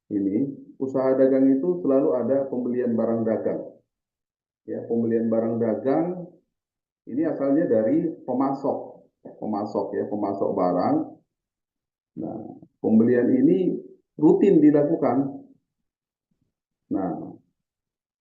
ini, usaha dagang itu selalu ada pembelian barang dagang. Ya, pembelian barang dagang ini asalnya dari pemasok barang. Nah, pembelian ini rutin dilakukan. Nah,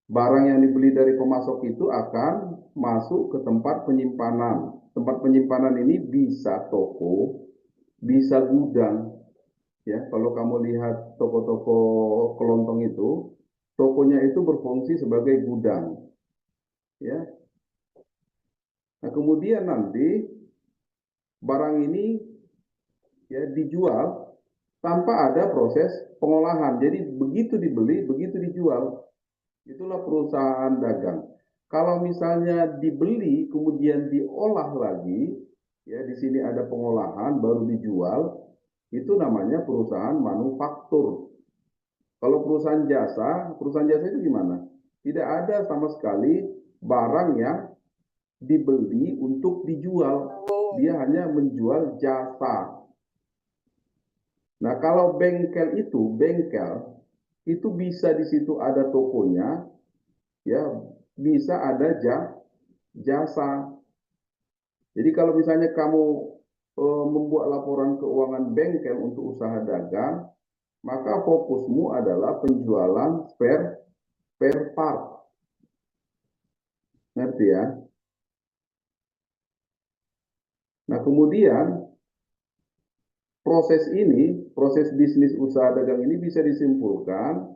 barang yang dibeli dari pemasok itu akan masuk ke tempat penyimpanan. Tempat penyimpanan ini bisa toko, bisa gudang. Ya, kalau kamu lihat toko-toko kelontong itu, tokonya itu berfungsi sebagai gudang. Ya, nah kemudian nanti barang ini ya dijual tanpa ada proses pengolahan. Jadi begitu dibeli, begitu dijual. Itulah perusahaan dagang. Kalau misalnya dibeli kemudian diolah lagi, ya di sini ada pengolahan baru dijual, itu namanya perusahaan manufaktur. Kalau perusahaan jasa itu gimana? Tidak ada sama sekali barang yang dibeli untuk dijual. Dia hanya menjual jasa. Nah, kalau bengkel itu bisa di situ ada tokonya, ya bisa ada jasa. Jadi kalau misalnya kamu membuat laporan keuangan bengkel untuk usaha dagang, maka fokusmu adalah penjualan spare part. Ngerti ya? Nah, kemudian proses bisnis usaha dagang ini bisa disimpulkan,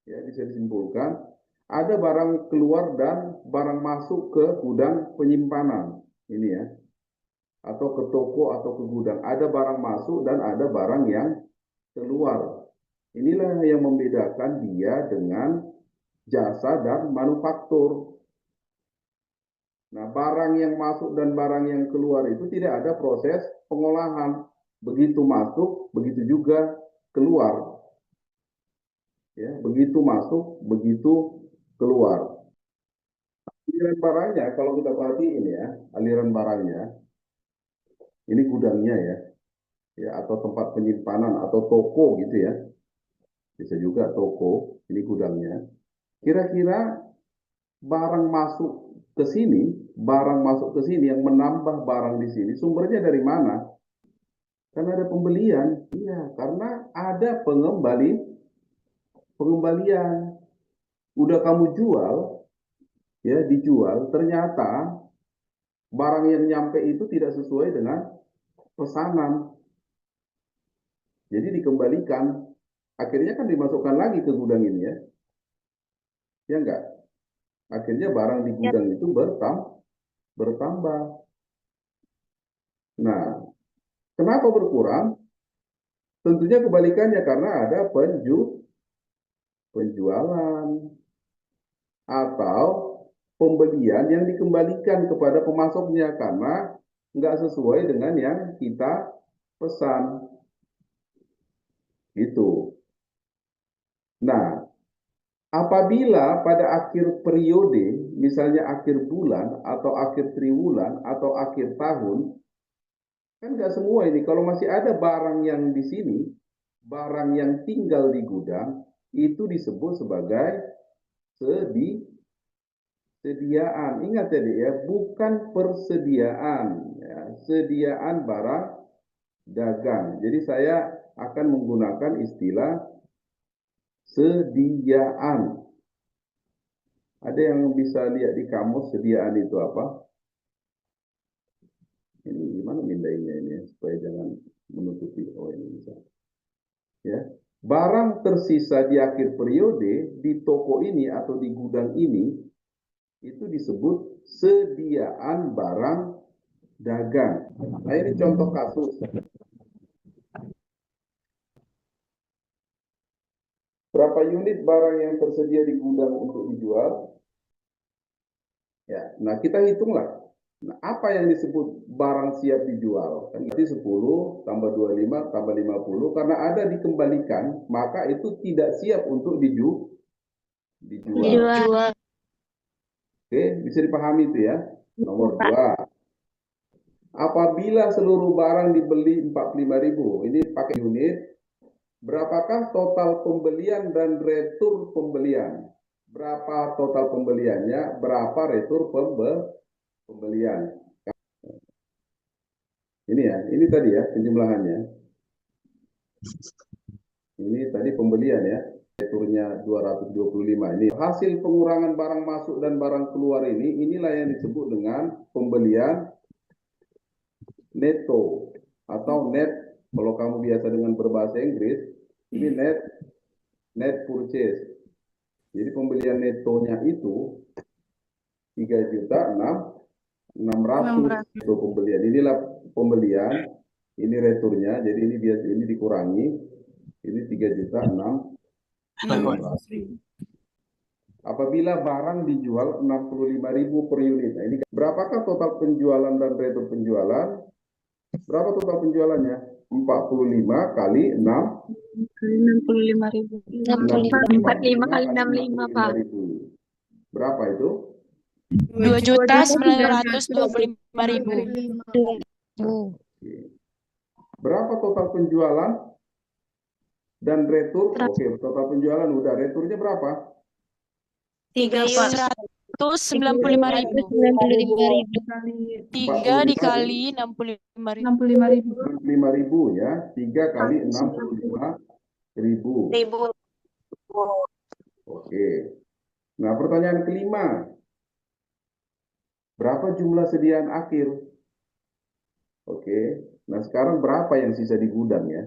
ya bisa disimpulkan, ada barang keluar dan barang masuk ke gudang penyimpanan. Ini ya, atau ke toko atau ke gudang. Ada barang masuk dan ada barang yang keluar. Inilah yang membedakan dia dengan jasa dan manufaktur. Nah, barang yang masuk dan barang yang keluar itu tidak ada proses pengolahan. Begitu masuk, begitu juga keluar. Ya, begitu masuk, begitu keluar. Aliran barangnya, kalau kita perhatiin ya, aliran barangnya, ini gudangnya ya, atau tempat penyimpanan atau toko gitu ya, bisa juga toko, ini gudangnya. Kira-kira barang masuk barang masuk ke sini yang menambah barang di sini, sumbernya dari mana? Karena ada pembelian, iya, karena ada pengembalian. Udah kamu jual, ya dijual, ternyata barang yang nyampe itu tidak sesuai dengan pesanan. Jadi dikembalikan. Akhirnya kan dimasukkan lagi ke gudang ini ya. Ya enggak? Akhirnya barang di gudang itu bertambah. Nah, kenapa berkurang? Tentunya kebalikannya karena ada penjualan atau pembelian yang dikembalikan kepada pemasoknya karena nggak sesuai dengan yang kita pesan. Gitu. Nah, apabila pada akhir periode, misalnya akhir bulan atau akhir triwulan atau akhir tahun, kan nggak semua ini. Kalau masih ada barang yang di sini, barang yang tinggal di gudang, itu disebut sebagai sediaan. Ingat tadi ya, bukan persediaan, ya, sediaan barang dagang. Jadi saya akan menggunakan istilah sediaan. Ada yang bisa lihat di kamus sediaan itu apa? Ini gimana mindainya ini ya, supaya jangan menutupi. Oh ini bisa. Ya, barang tersisa di akhir periode di toko ini atau di gudang ini itu disebut sediaan barang dagang. Nah ini contoh kasus. Berapa unit barang yang tersedia di gudang untuk dijual? Ya, nah kita hitunglah. Nah, apa yang disebut barang siap dijual? Kan berarti 10 tambah 25 tambah 50 karena ada dikembalikan, maka itu tidak siap untuk dijual. Oke, bisa dipahami itu ya. Nomor 2. Apabila seluruh barang dibeli 45.000, ini pakai unit, Berapakah total pembelian dan retur pembelian? Berapa total pembeliannya, berapa retur pembelian? Ini ya, ini tadi ya penjumlahannya. Ini tadi pembelian ya, returnya 225. Ini hasil pengurangan barang masuk dan barang keluar ini, inilah yang disebut dengan pembelian neto atau net. Kalau kamu biasa dengan berbahasa Inggris, ini net purchase. Jadi pembelian netonya itu 3.600.000 itu pembelian. Inilah pembelian, ini returnya. Jadi ini biasa ini dikurangi, ini 3.600.000. Apabila barang dijual 65.000 per unit. Nah, ini berapakah total penjualan dan retur penjualan? Berapa total penjualannya? 45 kali 6. 65.000. 45 kali 65, Pak. Berapa itu? 2.925.000. Berapa total penjualan dan retur? Oke, total penjualan udah. Returnya berapa? 395.000. 3 dikali 65.000. 65.000 ya. 3 kali 65.000. Oke. Nah, pertanyaan kelima. Berapa jumlah sediaan akhir? Oke. Nah, sekarang berapa yang sisa di gudang ya?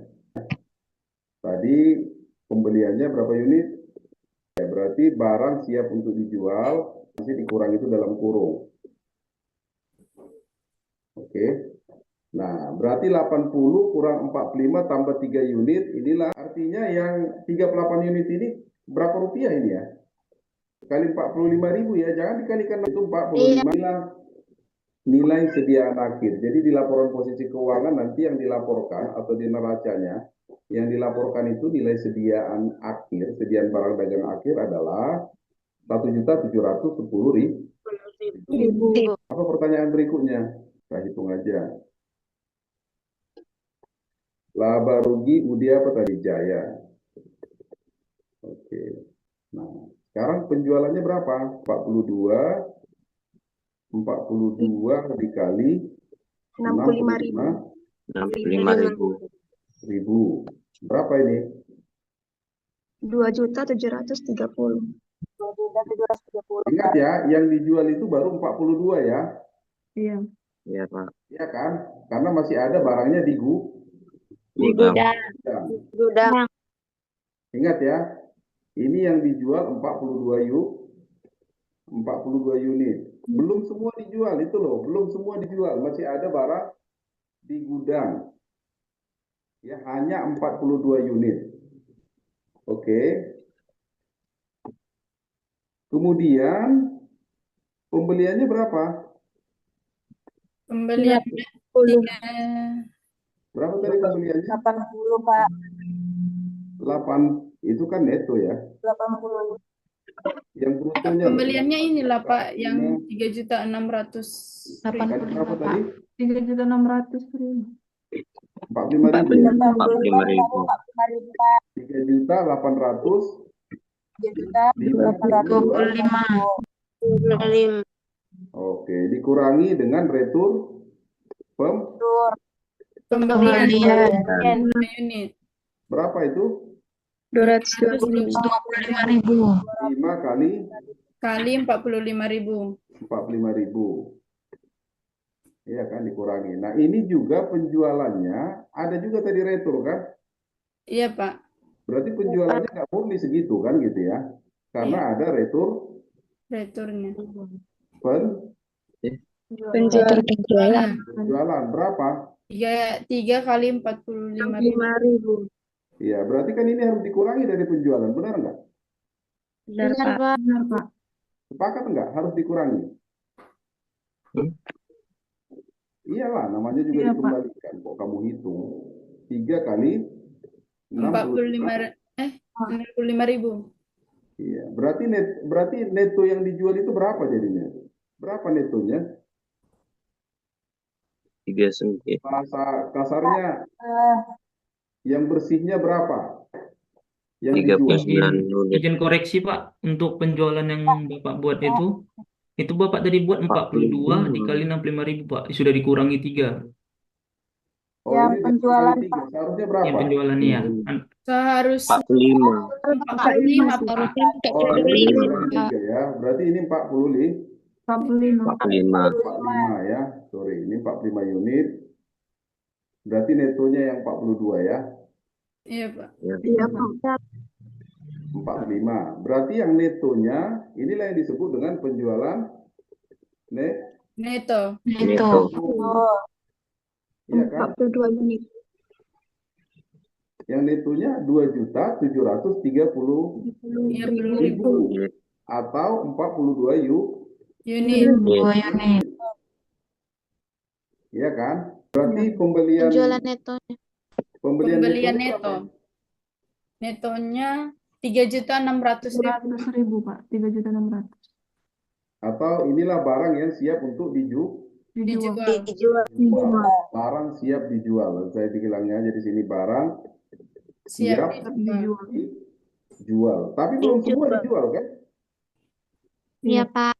Tadi pembeliannya berapa unit? Ya, berarti barang siap untuk dijual, masih dikurang itu dalam kurung. Oke. Nah, berarti 80 kurang 45 tambah 3 unit, inilah artinya yang 38 unit ini berapa rupiah ini ya? Kali 45.000 ya, jangan dikalikan itu 45 nilai sediaan akhir. Jadi di laporan posisi keuangan nanti yang dilaporkan atau di neracanya, yang dilaporkan itu nilai sediaan akhir, sediaan barang dagang akhir adalah 1.710.000. Apa pertanyaan berikutnya? Kita hitung aja. Laba rugi Udi apa tadi? Jaya. Oke. Nah, sekarang penjualannya berapa? 42 dikali 65.000. Berapa ini? 2.730.000. Ingat ya, yang dijual itu baru 42 ya. Iya. Iya, Pak. Iya kan? Karena masih ada barangnya di Gudang. Gudang. Ingat ya, ini yang dijual 42 unit. Belum semua dijual itu loh, belum semua dijual, masih ada barang di gudang. Ya, hanya 42 unit. Oke. Kemudian pembeliannya berapa? Pembelian Berapa tadi pembeliannya? 80, Pak. 8, itu kan neto ya. 80. Yang brutonya Pembeliannya inilah Pak, yang 3.600.000. berapa tadi? 3.600.000. 45.000 ya? 45.000. 3.800.000. 3.825. Oke, dikurangi dengan retur Pembelian unit. berapa itu? 225.000. 5 kali Kali 45.000. 45.000. Iya kan, dikurangi. Nah, ini juga penjualannya ada juga tadi retur kan? Iya Pak. Berarti penjualannya nggak murni segitu kan gitu ya? Karena ada retur Returnya. Penjualan. penjualan berapa? 3 kali 45.000. Iya, berarti kan ini harus dikurangi dari penjualan, benar nggak? Benar, Pak. Benar Pak. Sepakat nggak? Harus dikurangi. Iyalah, namanya juga Iya, dikembalikan. Kok kamu hitung 3 kali 65.000. Iya, berarti neto yang dijual itu berapa jadinya? Berapa netonya? 39. Kasarnya yang bersihnya berapa? yang dijual. 39 unit. Izin koreksi Pak, untuk penjualan yang Bapak buat itu Bapak tadi buat 42 dikali 65.000 Pak, sudah dikurangi 3. Oh, Yang ini penjualan, dikali 3. Seharusnya Yang berapa? penjualannya ya. Seharusnya 45. 45, Pak. Harusnya Oh, ini 45, dikurangi Pak. 3 ya. Berarti ini 45. 45. 45 ya. Sorry, ini 45 unit. Berarti netonya yang 42 ya. Iya, Pak. Ya. Iya, Pak. 45. Berarti yang netonya inilah yang disebut dengan penjualan net. Neto. Itu. Oh, iya kan? 42 unit. Yang netonya 2.730.000 atau 42 Unit. 2 unit. Iya kan? Berarti pembelian netonya. pembelian Pembelian netonya neto. berapa? Netonya 3.600.000. 100.000 Pak, 3.600.000 Atau inilah barang yang siap untuk Dijual. dijual. Barang siap dijual. Saya bilangnya aja di sini barang Siap siap dijual. dijual. Tapi belum semua dijual kan? Iya, Pak.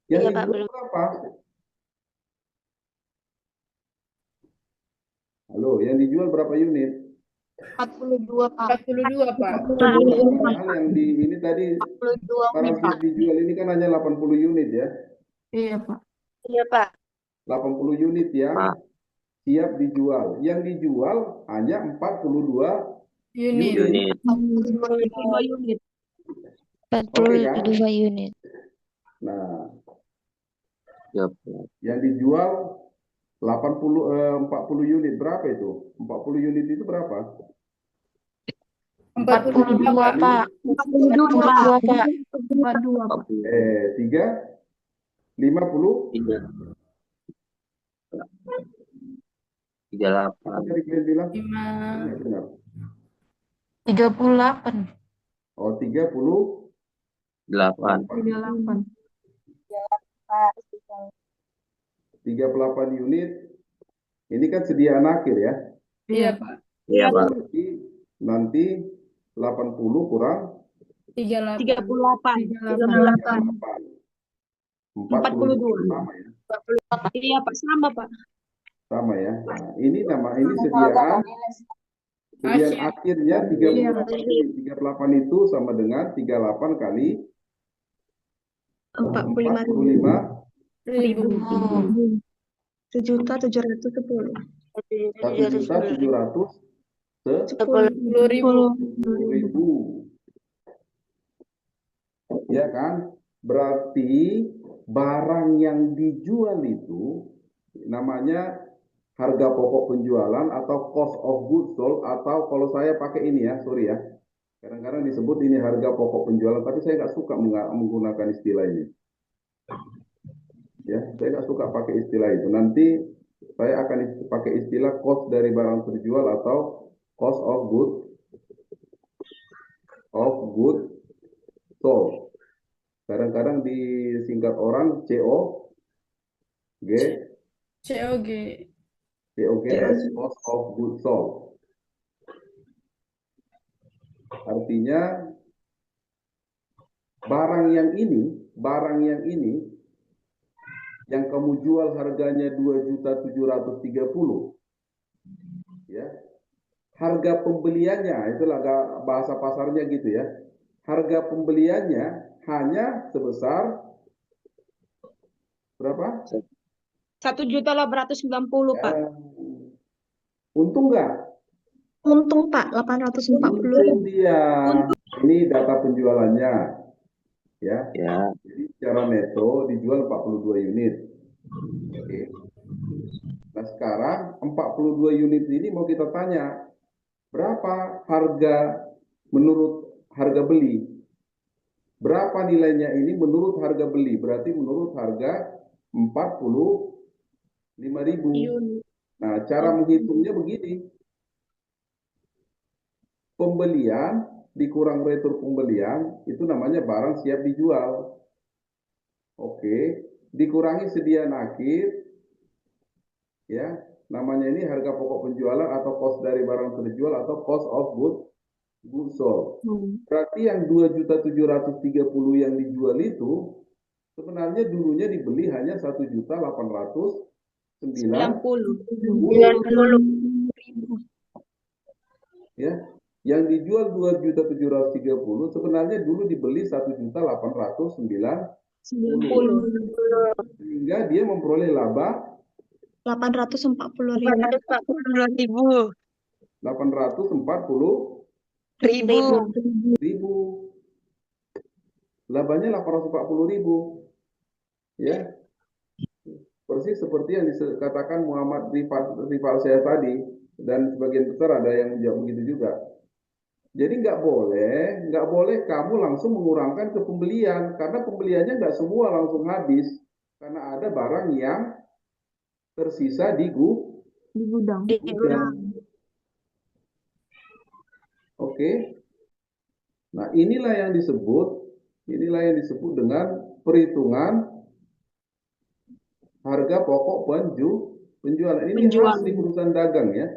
Yang Iya, Pak, dijual belum. berapa? Halo, yang dijual berapa unit? 42, Pak. 42, Pak. Padahal yang di ini tadi 42 barang siap dijual ini kan hanya 80 unit ya. Iya Pak. Iya, Pak. 80 unit yang Pak. siap dijual. Yang dijual hanya 42 Unit. Unit. 42 unit. Oke kan? 42 unit. Nah, Ya. yang dijual 40 unit berapa itu? 40 unit itu berapa? 42, Pak. 42, Pak. 42 Pak. 50. 38. Tadi kalian bilang? 5. Tidak benar. 38. Oh, 30. 8. 38. 38 unit. Ini kan sediaan akhir ya. Iya, Pak. Iya, Pak. Berarti nanti 80 kurang 38. 38. 42 sama ya. Iya, Pak. Sama, Pak. Sama ya. Nah, ini sediaan akhirnya 38 unit. 38 itu sama dengan 38 kali 45 Ribu. 1.710. 1.710.000. Ya kan? Berarti barang yang dijual itu namanya harga pokok penjualan atau cost of goods sold, atau kalau saya pakai ini ya, sorry ya. Kadang-kadang disebut ini harga pokok penjualan, tapi saya nggak suka menggunakan istilah ini. Ya, saya nggak suka pakai istilah itu. Nanti saya akan pakai istilah cost dari barang terjual atau cost of goods sold. Kadang-kadang disingkat orang COG, COGS, cost of goods sold. Artinya barang yang ini yang kamu jual harganya 2.730.000, ya. Harga pembeliannya, itulah bahasa pasarnya gitu ya. Harga pembeliannya hanya sebesar berapa? 1.890, Pak. Untung nggak? Untung, Pak. 840. Untung dia. Ini data penjualannya, ya. Ya. Jadi secara neto dijual 42 unit. Oke. Nah sekarang 42 unit ini mau kita tanya berapa harga menurut harga beli? Berapa nilainya ini menurut harga beli? Berarti menurut harga 45.000. Nah cara menghitungnya begini. Pembelian dikurang retur pembelian itu namanya barang siap dijual. Oke, dikurangi sediaan akhir, ya, namanya ini harga pokok penjualan atau cost dari barang terjual atau cost of goods Bu Sol. Hmm. Berarti yang 2.730.000 yang dijual itu sebenarnya dulunya dibeli hanya 1.890.000. Ya. Yang dijual 2.730.000 sebenarnya dulu dibeli 1.890.000. Sehingga dia memperoleh laba 840.000. 840.000. Labanya 840.000. Ya. Persis seperti yang dikatakan Muhammad rival saya tadi, dan sebagian besar ada yang menjawab begitu juga. Jadi nggak boleh kamu langsung mengurangkan ke pembelian, karena pembeliannya nggak semua langsung habis, karena ada barang yang tersisa di Di gudang. gudang. Oke. Nah, inilah yang disebut dengan perhitungan harga pokok penjualan. Ini khas di perusahaan dagang ya.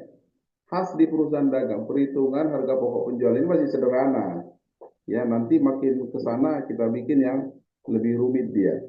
Khas di perusahaan dagang. Perhitungan harga pokok penjualan ini masih sederhana. Ya, nanti makin ke sana kita bikin yang lebih rumit dia.